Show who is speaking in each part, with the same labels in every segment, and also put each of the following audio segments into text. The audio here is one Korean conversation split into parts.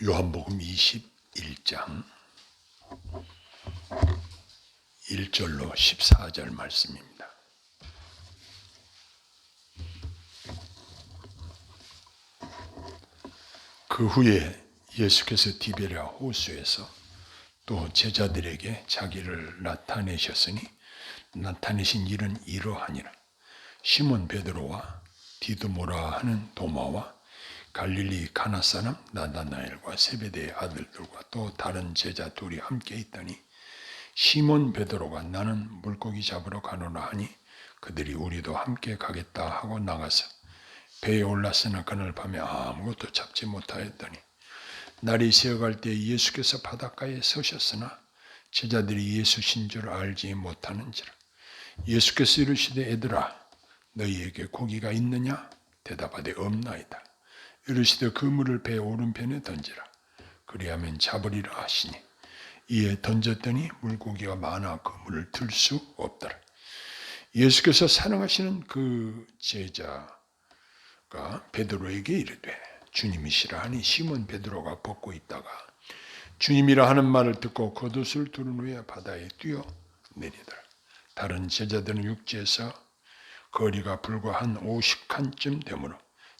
Speaker 1: 요한복음 21장 1절로 14절 말씀입니다. 그 후에 예수께서 디베랴 호수에서 또 제자들에게 자기를 나타내셨으니 나타내신 일은 이러하니라. 시몬 베드로와 디두모라 하는 도마와 갈릴리 가나 사람 나다나엘과 세베대의 아들들과 또 다른 제자 둘이 함께 있더니 시몬 베드로가 나는 물고기 잡으러 가노라 하니 그들이 우리도 함께 가겠다 하고 나가서 배에 올랐으나 그날 밤에 아무것도 잡지 못하였더니 날이 새어갈 때 예수께서 바닷가에 서셨으나 제자들이 예수신 줄 알지 못하는지라. 예수께서 이르시되 애들아 너희에게 고기가 있느냐? 대답하되 없나이다. 이르시되 그물을 배 오른편에 던지라. 그리하면 잡으리라 하시니 이에 던졌더니 물고기가 많아 그물을 들 수 없더라. 예수께서 사랑하시는 그 제자가 베드로에게 이르되 주님이시라 하니 시몬 베드로가 벗고 있다가 주님이라 하는 말을 듣고 겉옷을 두른 후에 바다에 뛰어 내리더라. 다른 제자들은 육지에서 거리가 불과 한 50칸쯤 되므로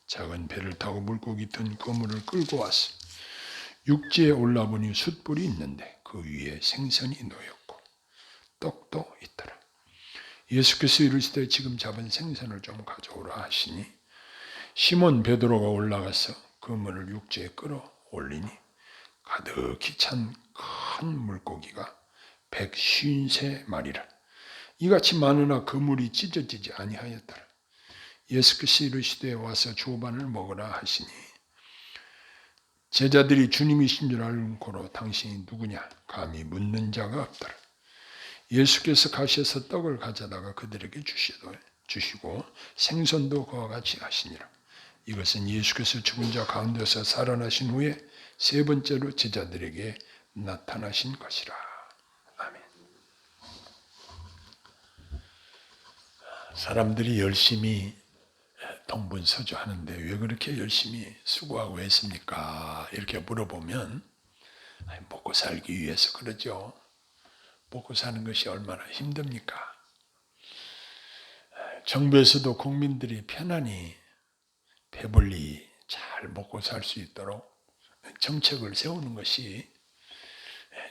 Speaker 1: 작은 배를 타고 물고기 든 그물을 끌고 왔어. 육지에 올라보니 숯불이 있는데 그 위에 생선이 놓였고 떡도 있더라. 예수께서 이르시되 지금 잡은 생선을 좀 가져오라 하시니 시몬 베드로가 올라가서 그물을 육지에 끌어 올리니 가득히 찬 큰 물고기가 153마리라. 이같이 많으나 그물이 찢어지지 아니하였더라. 예수께서 이르시되 와서 조반을 먹으라 하시니 제자들이 주님이신 줄 알고로 당신이 누구냐 감히 묻는 자가 없더라. 예수께서 가셔서 떡을 가져다가 그들에게 주시고 생선도 그와 같이 하시니라. 이것은 예수께서 죽은 자 가운데서 살아나신 후에 세 번째로 제자들에게 나타나신 것이라. 아멘. 사람들이 열심히 동분서주하는데 왜 그렇게 열심히 수고하고 했습니까? 이렇게 물어보면 먹고 살기 위해서 그러죠. 먹고 사는 것이 얼마나 힘듭니까? 정부에서도 국민들이 편안히 배불리 잘 먹고 살 수 있도록 정책을 세우는 것이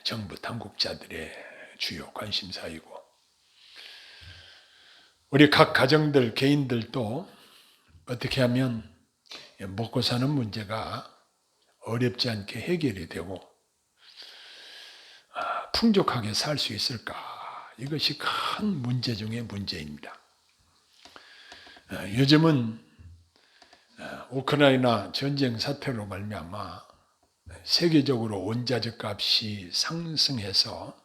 Speaker 1: 정부 당국자들의 주요 관심사이고 우리 각 가정들, 개인들도 어떻게 하면 먹고 사는 문제가 어렵지 않게 해결이 되고 풍족하게 살 수 있을까? 이것이 큰 문제 중의 문제입니다. 요즘은 우크라이나 전쟁 사태로 말미암아 세계적으로 원자재 값이 상승해서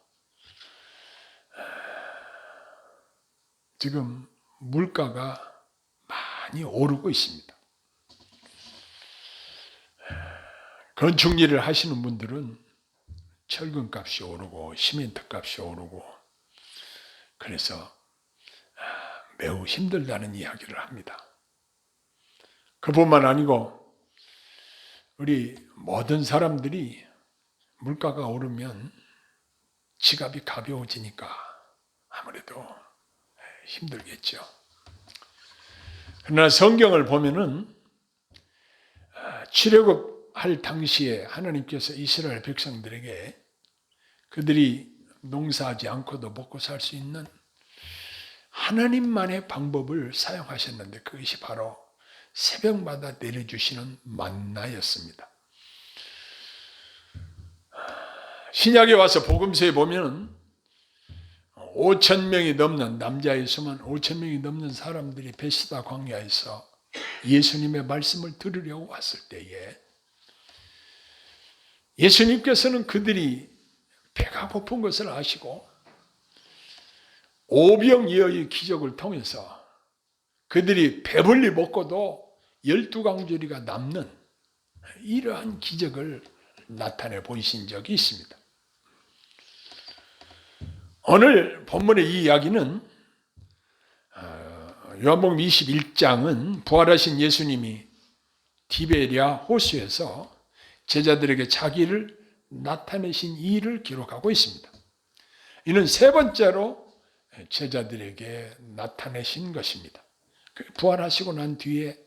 Speaker 1: 지금 물가가 많이 오르고 있습니다. 건축 일을 하시는 분들은 철근 값이 오르고 시멘트 값이 오르고 그래서 매우 힘들다는 이야기를 합니다. 그뿐만 아니고 우리 모든 사람들이 물가가 오르면 지갑이 가벼워지니까 아무래도 힘들겠죠. 그러나 성경을 보면은 출애굽할 당시에 하나님께서 이스라엘 백성들에게 그들이 농사하지 않고도 먹고 살 수 있는 하나님만의 방법을 사용하셨는데 그것이 바로 새벽마다 내려주시는 만나였습니다. 신약에 와서 복음서에 보면 5,000명이 넘는 남자의 수만 5,000명이 넘는 사람들이 베시다 광야에서 예수님의 말씀을 들으려고 왔을 때에 예수님께서는 그들이 배가 고픈 것을 아시고 오병이어의 기적을 통해서 그들이 배불리 먹고도 12강조리가 남는 이러한 기적을 나타내 보이신 적이 있습니다. 오늘 본문의 이 이야기는 요한복음 21장은 부활하신 예수님이 디베랴 호수에서 제자들에게 자기를 나타내신 일을 기록하고 있습니다. 이는 세 번째로 제자들에게 나타내신 것입니다. 부활하시고 난 뒤에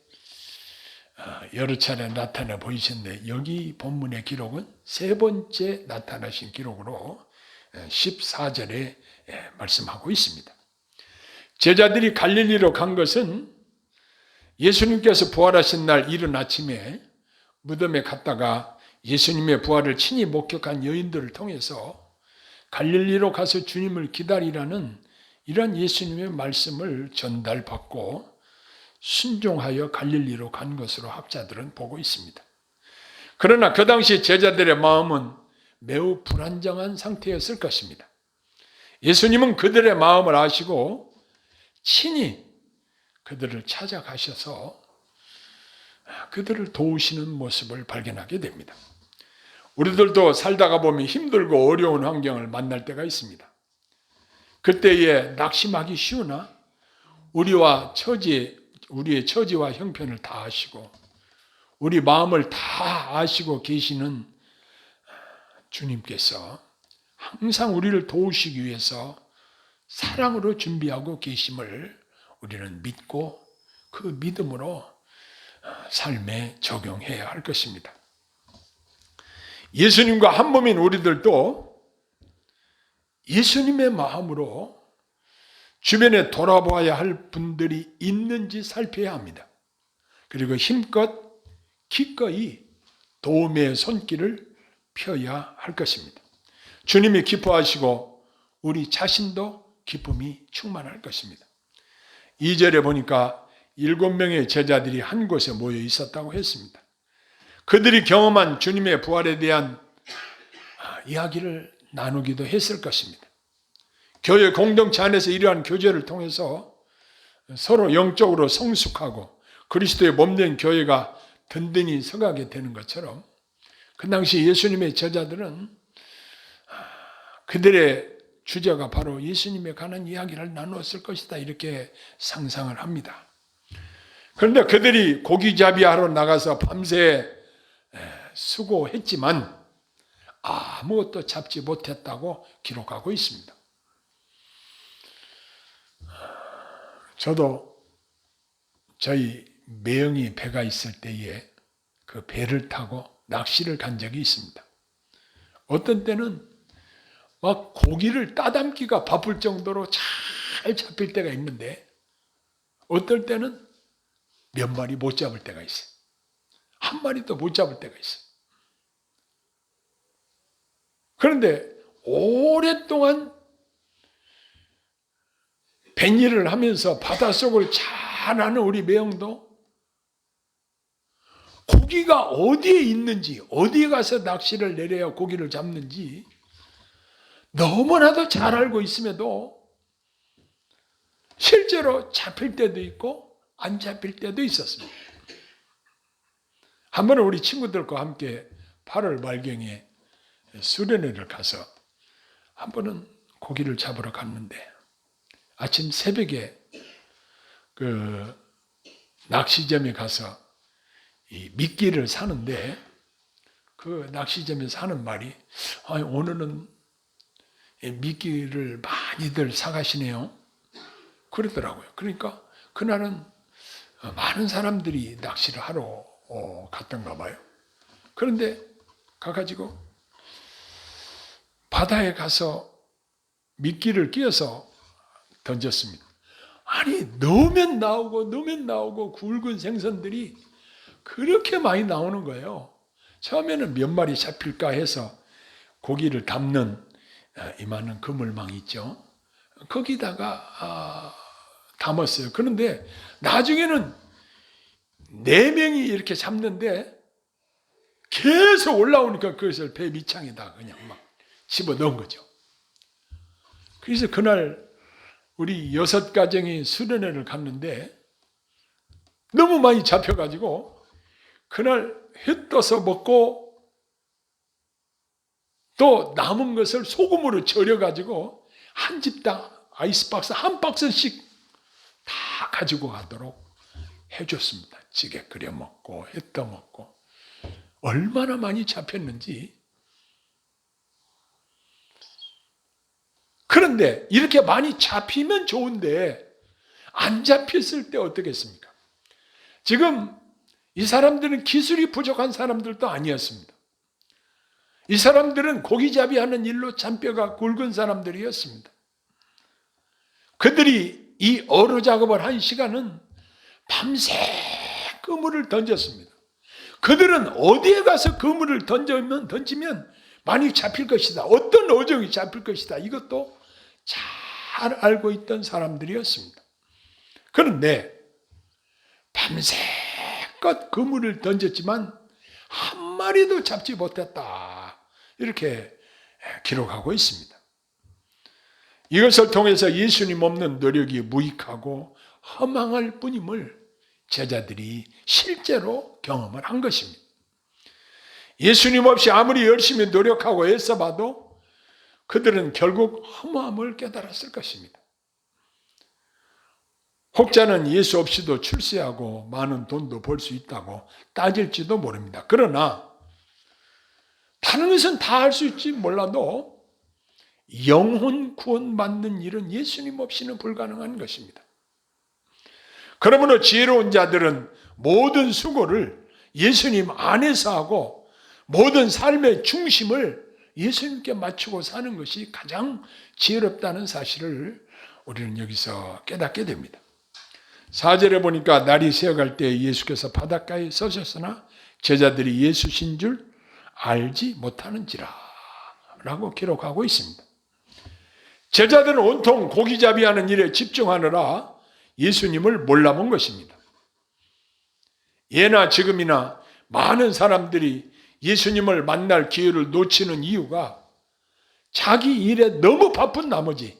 Speaker 1: 여러 차례 나타나 보이셨는데 여기 본문의 기록은 세 번째 나타나신 기록으로 14절에 말씀하고 있습니다. 제자들이 갈릴리로 간 것은 예수님께서 부활하신 날 이른 아침에 무덤에 갔다가 예수님의 부활을 친히 목격한 여인들을 통해서 갈릴리로 가서 주님을 기다리라는 이런 예수님의 말씀을 전달받고 순종하여 갈릴리로 간 것으로 학자들은 보고 있습니다. 그러나 그 당시 제자들의 마음은 매우 불안정한 상태였을 것입니다. 예수님은 그들의 마음을 아시고 친히 그들을 찾아가셔서 그들을 도우시는 모습을 발견하게 됩니다. 우리들도 살다가 보면 힘들고 어려운 환경을 만날 때가 있습니다. 그때에 낙심하기 쉬우나 우리의 처지와 형편을 다 아시고 우리 마음을 다 아시고 계시는 주님께서 항상 우리를 도우시기 위해서 사랑으로 준비하고 계심을 우리는 믿고 그 믿음으로 삶에 적용해야 할 것입니다. 예수님과 한 몸인 우리들도 예수님의 마음으로 주변에 돌아보아야 할 분들이 있는지 살펴야 합니다. 그리고 힘껏 기꺼이 도움의 손길을 펴야 할 것입니다. 주님이 기뻐하시고 우리 자신도 기쁨이 충만할 것입니다. 2절에 보니까 7명의 제자들이 한 곳에 모여 있었다고 했습니다. 그들이 경험한 주님의 부활에 대한 이야기를 나누기도 했을 것입니다. 교회 공동체 안에서 이러한 교제를 통해서 서로 영적으로 성숙하고 그리스도의 몸된 교회가 든든히 서가게 되는 것처럼 그 당시 예수님의 제자들은 그들의 주제가 바로 예수님에 관한 이야기를 나누었을 것이다 이렇게 상상을 합니다. 그런데 그들이 고기잡이하러 나가서 밤새 수고했지만 아무것도 잡지 못했다고 기록하고 있습니다. 저도 저희 매형이 배가 있을 때에 그 배를 타고 낚시를 간 적이 있습니다. 어떤 때는 막 고기를 따담기가 바쁠 정도로 잘 잡힐 때가 있는데 어떨 때는 몇 마리 못 잡을 때가 있어요. 한 마리도 못 잡을 때가 있어요. 그런데 오랫동안 뱃일을 하면서 바닷속을 잘 아는 우리 매형도 고기가 어디에 있는지 어디에 가서 낚시를 내려야 고기를 잡는지 너무나도 잘 알고 있음에도 실제로 잡힐 때도 있고 안 잡힐 때도 있었습니다. 한 번은 우리 친구들과 함께 8월 말경에 수련회를 가서 한 번은 고기를 잡으러 갔는데 아침 새벽에 그 낚시점에 가서 이 미끼를 사는데 그 낚시점에서 하는 말이 오늘은 미끼를 많이들 사가시네요. 그러더라고요. 그러니까 그날은 많은 사람들이 낚시를 하러 갔던가 봐요. 그런데 가가지고 바다에 가서 미끼를 끼워서 던졌습니다. 아니 넣으면 나오고 굵은 생선들이 그렇게 많이 나오는 거예요. 처음에는 몇 마리 잡힐까 해서 고기를 담는 이만한 그물망 있죠. 거기다가 담았어요. 그런데 나중에는 4명이 이렇게 잡는데 계속 올라오니까 그것을 배 밑창에다 그냥 막 집어넣은 거죠. 그래서 그날 우리 6가정이 수련회를 갔는데 너무 많이 잡혀가지고 그날 회 떠서 먹고 또 남은 것을 소금으로 절여가지고 한 집당 아이스박스 한 박스씩 다 가지고 가도록 해줬습니다. 찌개 끓여 먹고 회 떠 먹고 얼마나 많이 잡혔는지. 그런데 이렇게 많이 잡히면 좋은데 안 잡혔을 때 어떻겠습니까? 지금 이 사람들은 기술이 부족한 사람들도 아니었습니다. 이 사람들은 고기잡이 하는 일로 잔뼈가 굵은 사람들이었습니다. 그들이 이 어로 작업을 한 시간은 밤새 그물을 던졌습니다. 그들은 어디에 가서 그물을 던지면 많이 잡힐 것이다. 어떤 어종이 잡힐 것이다. 이것도 잘 알고 있던 사람들이었습니다. 그런데 밤새껏 그물을 던졌지만 한 마리도 잡지 못했다. 이렇게 기록하고 있습니다. 이것을 통해서 예수님 없는 노력이 무익하고 허망할 뿐임을 제자들이 실제로 경험을 한 것입니다. 예수님 없이 아무리 열심히 노력하고 애써봐도 그들은 결국 허무함을 깨달았을 것입니다. 혹자는 예수 없이도 출세하고 많은 돈도 벌 수 있다고 따질지도 모릅니다. 그러나 다른 것은 다 할 수 있지 몰라도 영혼 구원받는 일은 예수님 없이는 불가능한 것입니다. 그러므로 지혜로운 자들은 모든 수고를 예수님 안에서 하고 모든 삶의 중심을 예수님께 맞추고 사는 것이 가장 지혜롭다는 사실을 우리는 여기서 깨닫게 됩니다. 4절에 보니까 날이 새어갈 때 예수께서 바닷가에 서셨으나 제자들이 예수신 줄 알지 못하는지라 라고 기록하고 있습니다. 제자들은 온통 고기잡이하는 일에 집중하느라 예수님을 몰라본 것입니다. 예나 지금이나 많은 사람들이 예수님을 만날 기회를 놓치는 이유가 자기 일에 너무 바쁜 나머지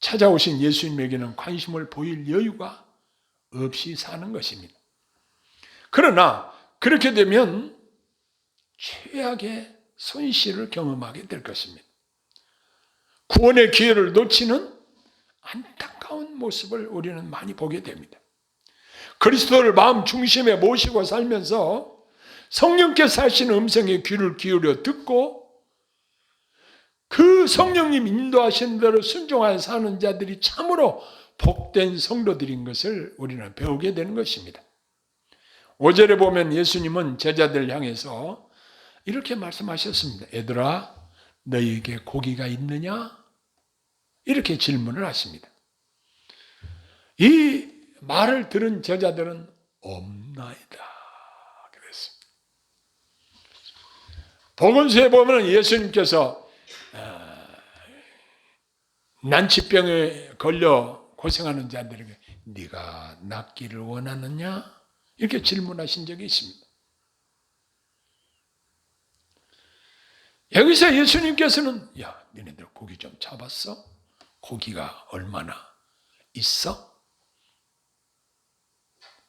Speaker 1: 찾아오신 예수님에게는 관심을 보일 여유가 없이 사는 것입니다. 그러나 그렇게 되면 최악의 손실을 경험하게 될 것입니다. 구원의 기회를 놓치는 안타까운 모습을 우리는 많이 보게 됩니다. 그리스도를 마음 중심에 모시고 살면서 성령께서 하시는 음성에 귀를 기울여 듣고 그 성령님 인도하시는 대로 순종하여 사는 자들이 참으로 복된 성도들인 것을 우리는 배우게 되는 것입니다. 5절에 보면 예수님은 제자들 향해서 이렇게 말씀하셨습니다. 얘들아, 너희에게 고기가 있느냐? 이렇게 질문을 하십니다. 이 말을 들은 제자들은 없나이다 그랬습니다. 복음서에 보면 예수님께서 난치병에 걸려 고생하는 자들에게 네가 낫기를 원하느냐? 이렇게 질문하신 적이 있습니다. 여기서 예수님께서는 야, 너네들 고기 좀 잡았어? 고기가 얼마나 있어?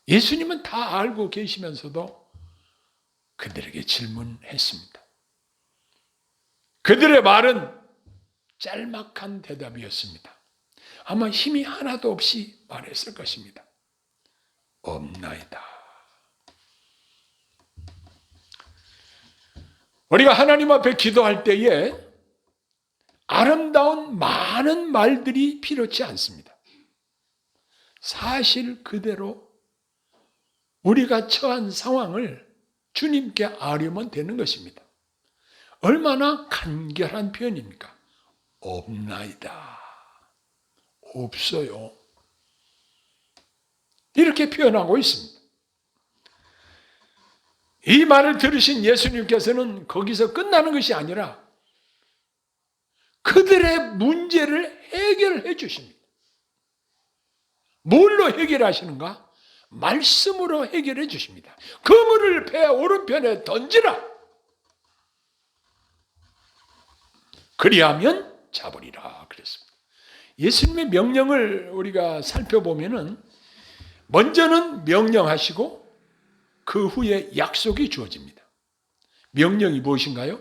Speaker 1: 예수님은 다 알고 계시면서도 그들에게 질문했습니다. 그들의 말은 짤막한 대답이었습니다. 아마 힘이 하나도 없이 말했을 것입니다. 없나이다. 우리가 하나님 앞에 기도할 때에 아름다운 많은 말들이 필요치 않습니다. 사실 그대로 우리가 처한 상황을 주님께 아뢰면 되는 것입니다. 얼마나 간결한 표현입니까? 없나이다. 없어요. 이렇게 표현하고 있습니다. 이 말을 들으신 예수님께서는 거기서 끝나는 것이 아니라 그들의 문제를 해결해 주십니다. 뭘로 해결하시는가? 말씀으로 해결해 주십니다. 그물을 배 오른편에 던지라. 그리하면 잡으리라 그랬습니다. 예수님의 명령을 우리가 살펴보면은 먼저는 명령하시고 그 후에 약속이 주어집니다. 명령이 무엇인가요?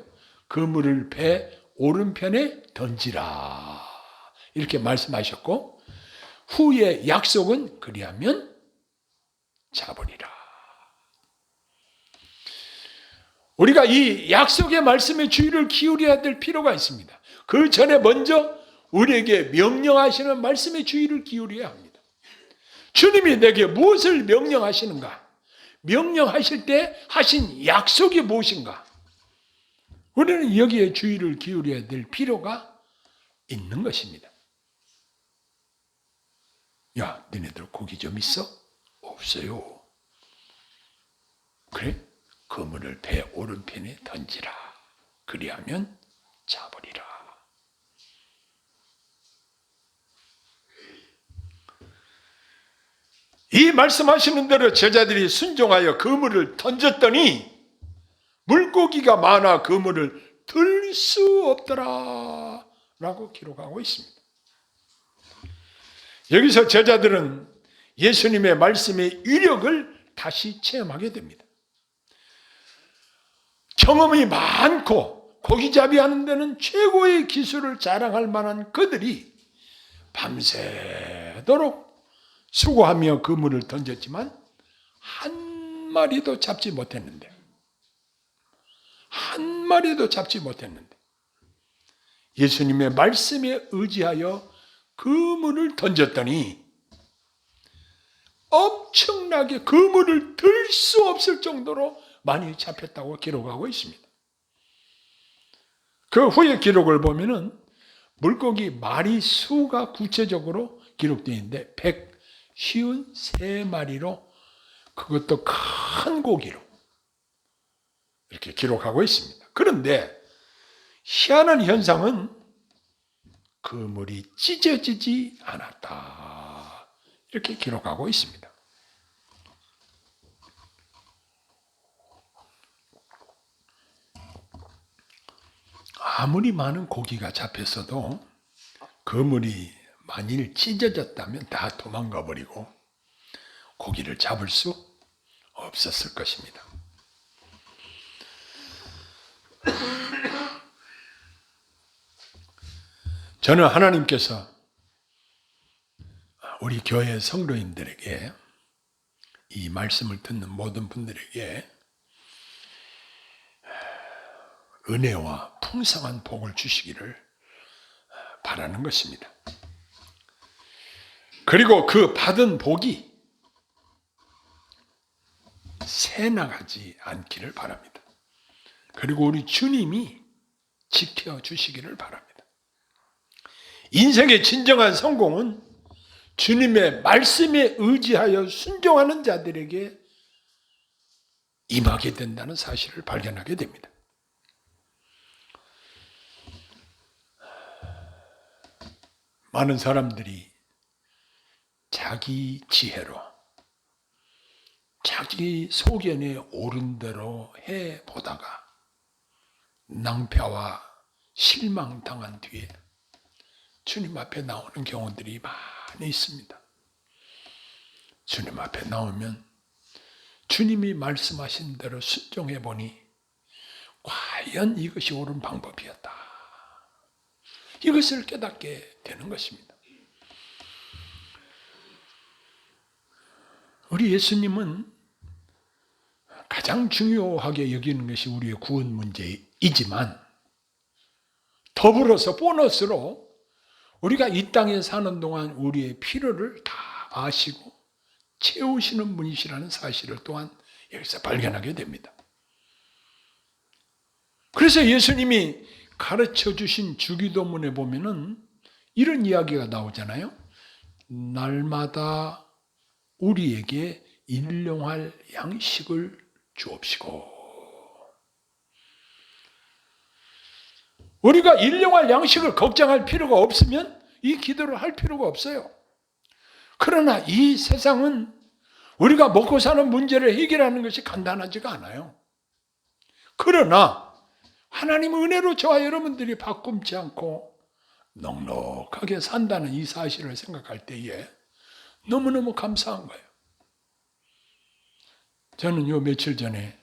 Speaker 1: 그물을 배 오른편에 던지라 이렇게 말씀하셨고 후에 약속은 그리하면 잡으리라. 우리가 이 약속의 말씀에 주의를 기울여야 될 필요가 있습니다. 그 전에 먼저 우리에게 명령하시는 말씀에 주의를 기울여야 합니다. 주님이 내게 무엇을 명령하시는가? 명령하실 때 하신 약속이 무엇인가? 우리는 여기에 주의를 기울여야 될 필요가 있는 것입니다. 야, 너네들 고기 좀 있어? 없어요. 그래? 그물을 배 오른편에 던지라. 그리하면 잡으리라. 이 말씀하시는 대로 제자들이 순종하여 그물을 던졌더니 물고기가 많아 그물을 들 수 없더라 라고 기록하고 있습니다. 여기서 제자들은 예수님의 말씀의 위력을 다시 체험하게 됩니다. 경험이 많고 고기잡이 하는 데는 최고의 기술을 자랑할 만한 그들이 밤새도록 수고하며 그물을 던졌지만 한 마리도 잡지 못했는데 예수님의 말씀에 의지하여 그물을 던졌더니 엄청나게 그물을 들 수 없을 정도로 많이 잡혔다고 기록하고 있습니다. 그 후의 기록을 보면은 물고기 마리 수가 구체적으로 기록되어 있는데 153마리로 그것도 큰 고기로 이렇게 기록하고 있습니다. 그런데 희한한 현상은 그물이 찢어지지 않았다. 이렇게 기록하고 있습니다. 아무리 많은 고기가 잡혔어도 그물이 만일 찢어졌다면 다 도망가 버리고 고기를 잡을 수 없었을 것입니다. 저는 하나님께서 우리 교회 성도인들에게 이 말씀을 듣는 모든 분들에게 은혜와 풍성한 복을 주시기를 바라는 것입니다. 그리고 그 받은 복이 새나가지 않기를 바랍니다. 그리고 우리 주님이 지켜주시기를 바랍니다. 인생의 진정한 성공은 주님의 말씀에 의지하여 순종하는 자들에게 임하게 된다는 사실을 발견하게 됩니다. 많은 사람들이 자기 지혜로 자기 소견에 옳은 대로 해보다가 낭패와 실망당한 뒤에 주님 앞에 나오는 경우들이 많이 있습니다. 주님 앞에 나오면 주님이 말씀하신 대로 순종해 보니 과연 이것이 옳은 방법이었다. 이것을 깨닫게 되는 것입니다. 우리 예수님은 가장 중요하게 여기는 것이 우리의 구원 문제이지만 더불어서 보너스로 우리가 이 땅에 사는 동안 우리의 필요를 다 아시고 채우시는 분이시라는 사실을 또한 여기서 발견하게 됩니다. 그래서 예수님이 가르쳐 주신 주기도문에 보면은 이런 이야기가 나오잖아요. 날마다 우리에게 일용할 양식을 주옵시고. 우리가 일용할 양식을 걱정할 필요가 없으면 이 기도를 할 필요가 없어요. 그러나 이 세상은 우리가 먹고 사는 문제를 해결하는 것이 간단하지가 않아요. 그러나 하나님의 은혜로 저와 여러분들이 바꿈지 않고 넉넉하게 산다는 이 사실을 생각할 때에 너무너무 감사한 거예요. 저는 요 며칠 전에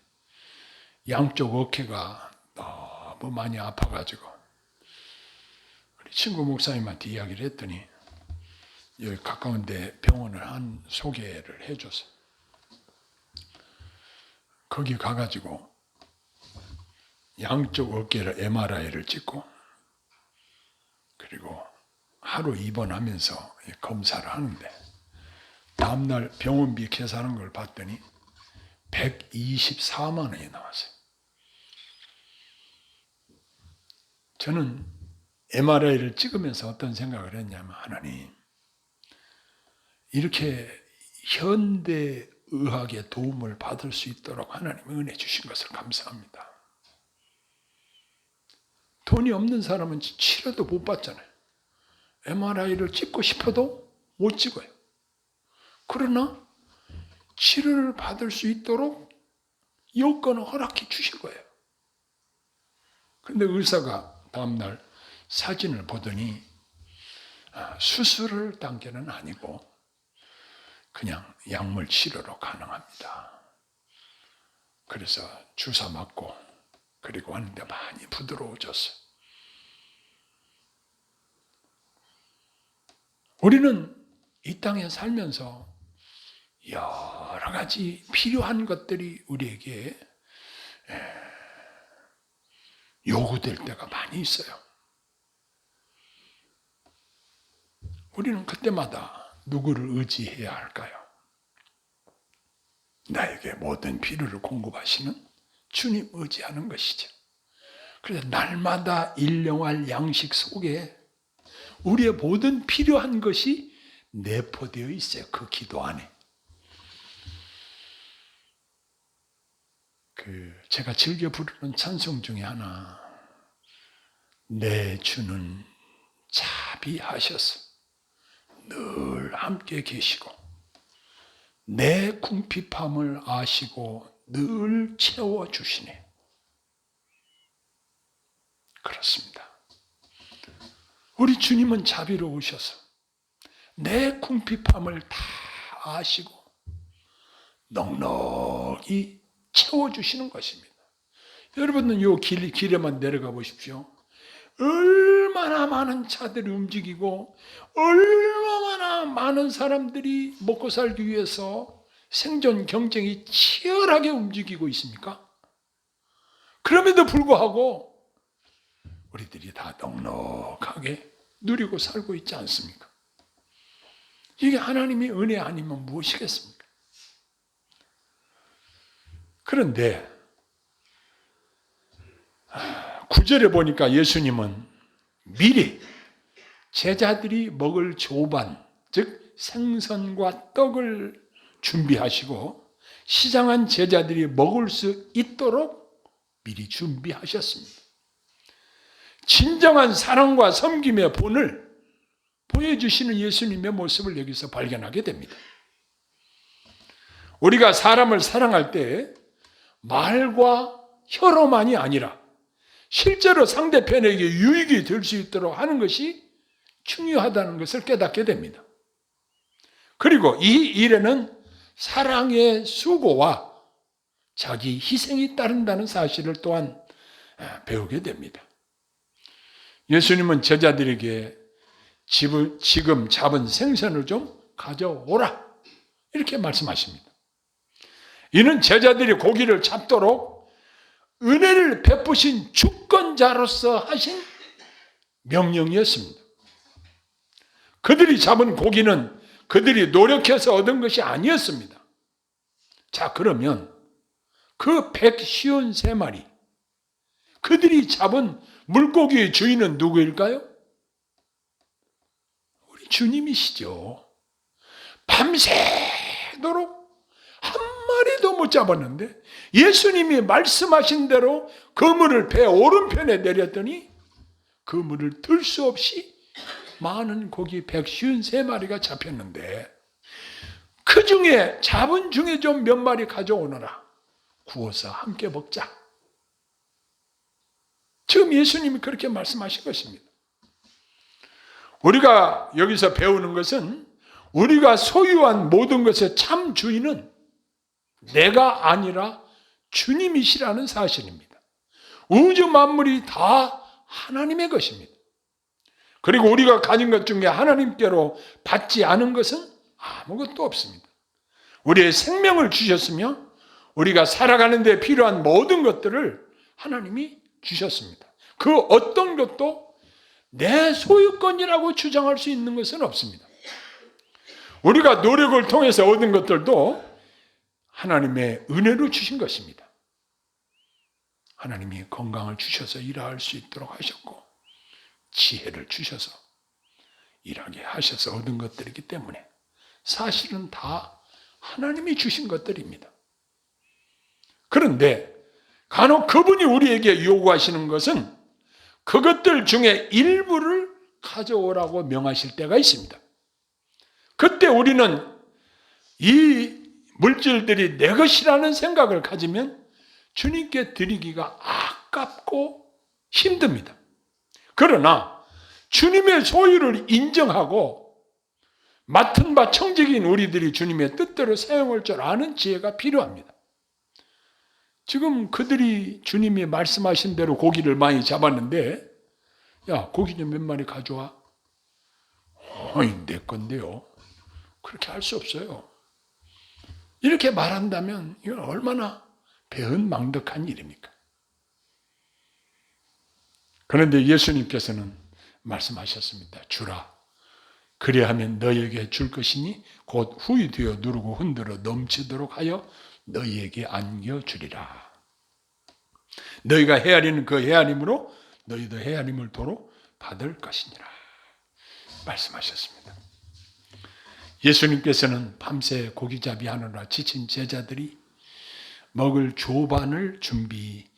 Speaker 1: 양쪽 어깨가 너무 많이 아파가지고 우리 친구 목사님한테 이야기를 했더니 여기 가까운 데 병원을 한 소개를 해줘서 거기 가가지고 양쪽 어깨를 MRI를 찍고 그리고 하루 입원하면서 검사를 하는데 다음날 병원비 계산한 걸 봤더니 124만 원이 나왔어요. 저는 MRI를 찍으면서 어떤 생각을 했냐면, 하나님, 이렇게 현대 의학의 도움을 받을 수 있도록 하나님 은혜 주신 것을 감사합니다. 돈이 없는 사람은 치료도 못 받잖아요. MRI를 찍고 싶어도 못 찍어요. 그러나 치료를 받을 수 있도록 여건을 허락해 주신 거예요. 그런데 의사가 다음날 사진을 보더니 수술 단계는 아니고 그냥 약물 치료로 가능합니다. 그래서 주사 맞고 그리고 하는데 많이 부드러워졌어요. 우리는 이 땅에 살면서 여러 가지 필요한 것들이 우리에게 요구될 때가 많이 있어요. 우리는 그때마다 누구를 의지해야 할까요? 나에게 모든 필요를 공급하시는 주님 의지하는 것이죠. 그래서 날마다 일용할 양식 속에 우리의 모든 필요한 것이 내포되어 있어요. 그 기도 안에. 제가 즐겨 부르는 찬송 중에 하나, 내 주는 자비하셔서 늘 함께 계시고 내 궁핍함을 아시고 늘 채워주시네. 그렇습니다. 우리 주님은 자비로우셔서 내 궁핍함을 다 아시고 넉넉히 채워주시는 것입니다. 여러분은 이 길에만 내려가 보십시오. 얼마나 많은 차들이 움직이고 얼마나 많은 사람들이 먹고 살기 위해서 생존 경쟁이 치열하게 움직이고 있습니까? 그럼에도 불구하고 우리들이 다 넉넉하게 누리고 살고 있지 않습니까? 이게 하나님의 은혜 아니면 무엇이겠습니까? 그런데 9절에 보니까 예수님은 미리 제자들이 먹을 조반, 즉 생선과 떡을 준비하시고 시장한 제자들이 먹을 수 있도록 미리 준비하셨습니다. 진정한 사랑과 섬김의 본을 보여주시는 예수님의 모습을 여기서 발견하게 됩니다. 우리가 사람을 사랑할 때 말과 혀로만이 아니라 실제로 상대편에게 유익이 될 수 있도록 하는 것이 중요하다는 것을 깨닫게 됩니다. 그리고 이 일에는 사랑의 수고와 자기 희생이 따른다는 사실을 또한 배우게 됩니다. 예수님은 제자들에게 지금 잡은 생선을 좀 가져오라 이렇게 말씀하십니다. 이는 제자들이 고기를 잡도록 은혜를 베푸신 주권자로서 하신 명령이었습니다. 그들이 잡은 고기는 그들이 노력해서 얻은 것이 아니었습니다. 자, 그러면 그 153마리 그들이 잡은 물고기의 주인은 누구일까요? 우리 주님이시죠. 밤새도록 한 마리도 못 잡았는데 예수님이 말씀하신 대로 그물을 배 오른편에 내렸더니 그물을 들 수 없이 많은 고기 153마리가 잡혔는데 그 중에 잡은 중에 좀 몇 마리 가져오너라. 구워서 함께 먹자. 지금 예수님이 그렇게 말씀하신 것입니다. 우리가 여기서 배우는 것은 우리가 소유한 모든 것의 참 주인은 내가 아니라 주님이시라는 사실입니다. 우주 만물이 다 하나님의 것입니다. 그리고 우리가 가진 것 중에 하나님께로 받지 않은 것은 아무것도 없습니다. 우리의 생명을 주셨으며 우리가 살아가는 데 필요한 모든 것들을 하나님이 주셨습니다. 그 어떤 것도 내 소유권이라고 주장할 수 있는 것은 없습니다. 우리가 노력을 통해서 얻은 것들도 하나님의 은혜로 주신 것입니다. 하나님이 건강을 주셔서 일할 수 있도록 하셨고 지혜를 주셔서 일하게 하셔서 얻은 것들이기 때문에 사실은 다 하나님이 주신 것들입니다. 그런데 간혹 그분이 우리에게 요구하시는 것은 그것들 중에 일부를 가져오라고 명하실 때가 있습니다. 그때 우리는 이 물질들이 내 것이라는 생각을 가지면 주님께 드리기가 아깝고 힘듭니다. 그러나 주님의 소유를 인정하고 맡은 바 청직인 우리들이 주님의 뜻대로 사용할 줄 아는 지혜가 필요합니다. 지금 그들이 주님이 말씀하신 대로 고기를 많이 잡았는데 야, 고기 좀 몇 마리 가져와. 내 건데요. 그렇게 할 수 없어요. 이렇게 말한다면 이건 얼마나 배은망덕한 일입니까? 그런데 예수님께서는 말씀하셨습니다. 주라. 그리하면 너희에게 줄 것이니 곧 후이 되어 누르고 흔들어 넘치도록 하여 너희에게 안겨주리라. 너희가 헤아리는 그 헤아림으로 너희도 헤아림을 도로 받을 것이니라. 말씀하셨습니다. 예수님께서는 밤새 고기잡이 하느라 지친 제자들이 먹을 조반을 준비하시고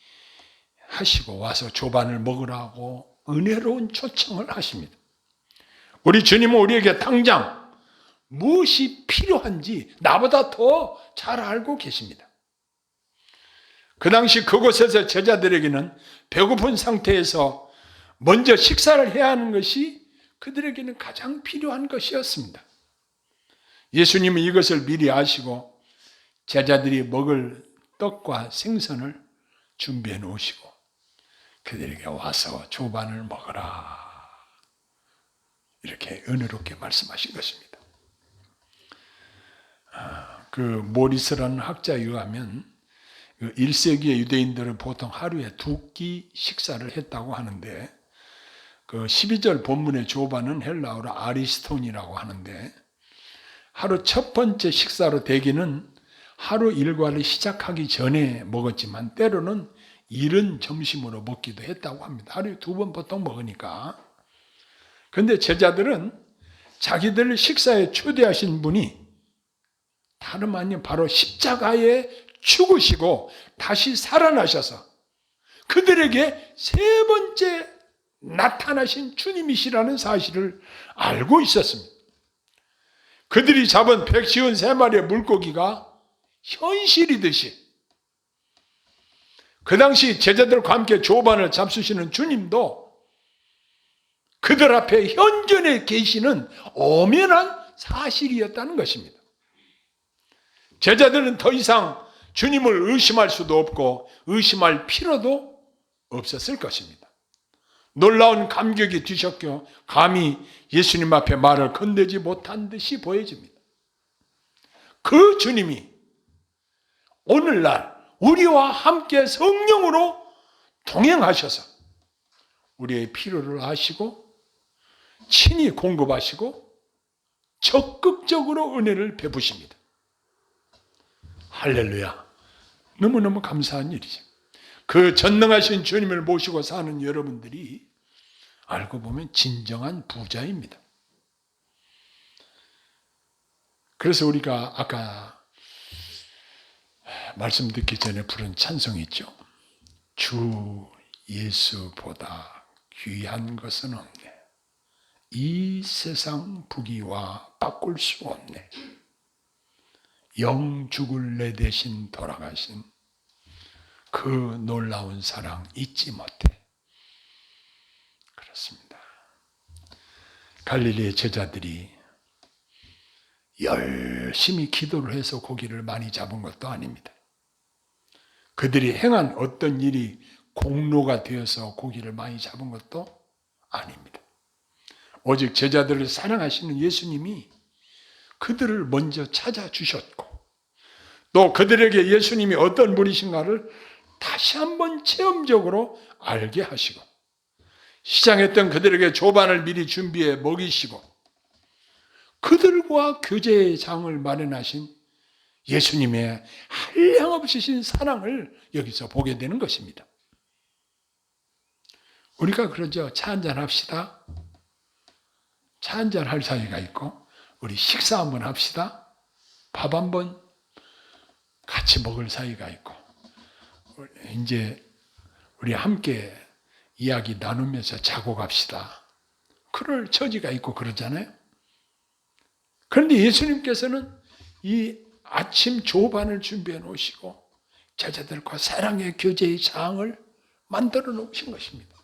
Speaker 1: 와서 조반을 먹으라고 은혜로운 초청을 하십니다. 우리 주님은 우리에게 당장 무엇이 필요한지 나보다 더 잘 알고 계십니다. 그 당시 그곳에서 제자들에게는 배고픈 상태에서 먼저 식사를 해야 하는 것이 그들에게는 가장 필요한 것이었습니다. 예수님은 이것을 미리 아시고 제자들이 먹을 떡과 생선을 준비해 놓으시고 그들에게 와서 조반을 먹어라. 이렇게 은혜롭게 말씀하신 것입니다. 그 모리스라는 학자에 의하면 1세기의 유대인들은 보통 하루에 2끼 식사를 했다고 하는데 그 12절 본문의 조반은 헬라어로 아리스톤이라고 하는데 하루 첫 번째 식사로 대기는 하루 일과를 시작하기 전에 먹었지만 때로는 이른 점심으로 먹기도 했다고 합니다. 하루에 2번 보통 먹으니까. 그런데 제자들은 자기들 식사에 초대하신 분이 다름 아닌 바로 십자가에 죽으시고 다시 살아나셔서 그들에게 세 번째 나타나신 주님이시라는 사실을 알고 있었습니다. 그들이 잡은 153마리의 물고기가 현실이듯이 그 당시 제자들과 함께 조반을 잡수시는 주님도 그들 앞에 현존에 계시는 엄연한 사실이었다는 것입니다. 제자들은 더 이상 주님을 의심할 수도 없고 의심할 필요도 없었을 것입니다. 놀라운 감격이 뒤섞여 감히 예수님 앞에 말을 건네지 못한 듯이 보여집니다. 그 주님이 오늘날 우리와 함께 성령으로 동행하셔서 우리의 필요를 아시고 친히 공급하시고 적극적으로 은혜를 베푸십니다. 할렐루야. 너무너무 감사한 일이죠. 그 전능하신 주님을 모시고 사는 여러분들이 알고 보면 진정한 부자입니다. 그래서 우리가 아까 말씀 듣기 전에 부른 찬송이 있죠. 주 예수보다 귀한 것은 없네. 이 세상 부귀와 바꿀 수 없네. 영 죽을 내 대신 돌아가신 그 놀라운 사랑 잊지 못해. 그렇습니다. 갈릴리의 제자들이 열심히 기도를 해서 고기를 많이 잡은 것도 아닙니다. 그들이 행한 어떤 일이 공로가 되어서 고기를 많이 잡은 것도 아닙니다. 오직 제자들을 사랑하시는 예수님이 그들을 먼저 찾아주셨고 또 그들에게 예수님이 어떤 분이신가를 다시 한번 체험적으로 알게 하시고, 시장했던 그들에게 조반을 미리 준비해 먹이시고, 그들과 교제의 장을 마련하신 예수님의 한량없으신 사랑을 여기서 보게 되는 것입니다. 우리가 그러죠. 차 한잔 합시다. 차 한잔 할 사이가 있고, 우리 식사 한번 합시다. 밥 한번 같이 먹을 사이가 있고, 이제 우리 함께 이야기 나누면서 자고 갑시다. 그럴 처지가 있고 그러잖아요. 그런데 예수님께서는 이 아침 조반을 준비해 놓으시고 제자들과 사랑의 교제의 장을 만들어 놓으신 것입니다.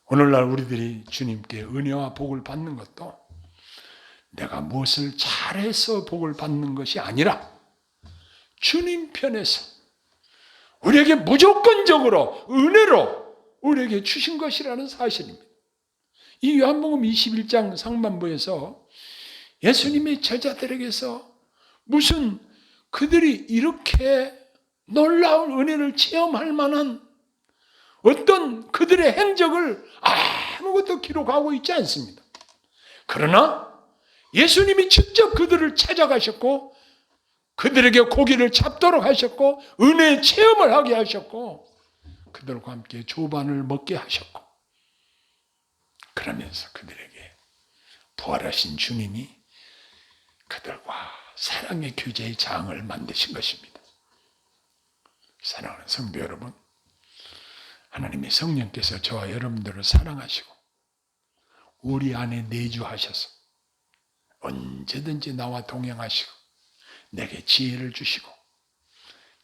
Speaker 1: 오늘날 우리들이 주님께 은혜와 복을 받는 것도 내가 무엇을 잘해서 복을 받는 것이 아니라 주님 편에서 우리에게 무조건적으로 은혜로 우리에게 주신 것이라는 사실입니다. 이 요한복음 21장 상반부에서 예수님의 제자들에게서 무슨 그들이 이렇게 놀라운 은혜를 체험할 만한 어떤 그들의 행적을 아무것도 기록하고 있지 않습니다. 그러나 예수님이 직접 그들을 찾아가셨고 그들에게 고기를 잡도록 하셨고 은혜의 체험을 하게 하셨고 그들과 함께 조반을 먹게 하셨고 그러면서 그들에게 부활하신 주님이 그들과 사랑의 교제의 장을 만드신 것입니다. 사랑하는 성도 여러분, 하나님의 성령께서 저와 여러분들을 사랑하시고 우리 안에 내주하셔서 언제든지 나와 동행하시고 내게 지혜를 주시고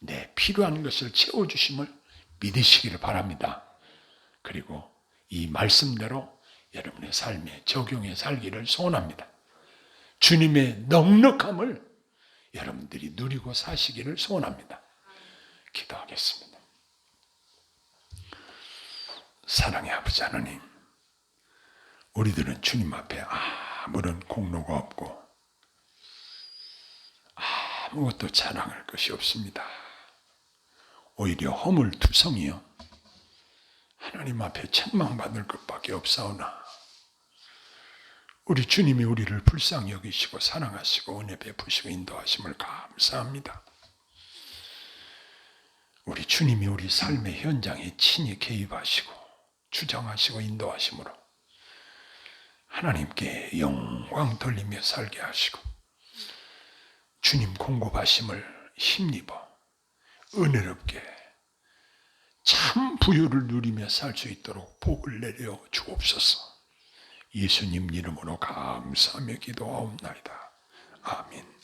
Speaker 1: 내 필요한 것을 채워주심을 믿으시기를 바랍니다. 그리고 이 말씀대로 여러분의 삶에 적용해 살기를 소원합니다. 주님의 넉넉함을 여러분들이 누리고 사시기를 소원합니다. 기도하겠습니다. 사랑의 아버지 하나님, 우리들은 주님 앞에 아무런 공로가 없고 아무것도 자랑할 것이 없습니다. 오히려 허물투성이요 하나님 앞에 책망받을 것밖에 없사오나 우리 주님이 우리를 불쌍히 여기시고 사랑하시고 은혜 베푸시고 인도하심을 감사합니다. 우리 주님이 우리 삶의 현장에 친히 개입하시고 주장하시고 인도하심으로 하나님께 영광 돌리며 살게 하시고 주님 공급하심을 힘입어 은혜롭게 참 부유를 누리며 살 수 있도록 복을 내려 주옵소서. 예수님 이름으로 감사하며 기도하옵나이다. 아멘.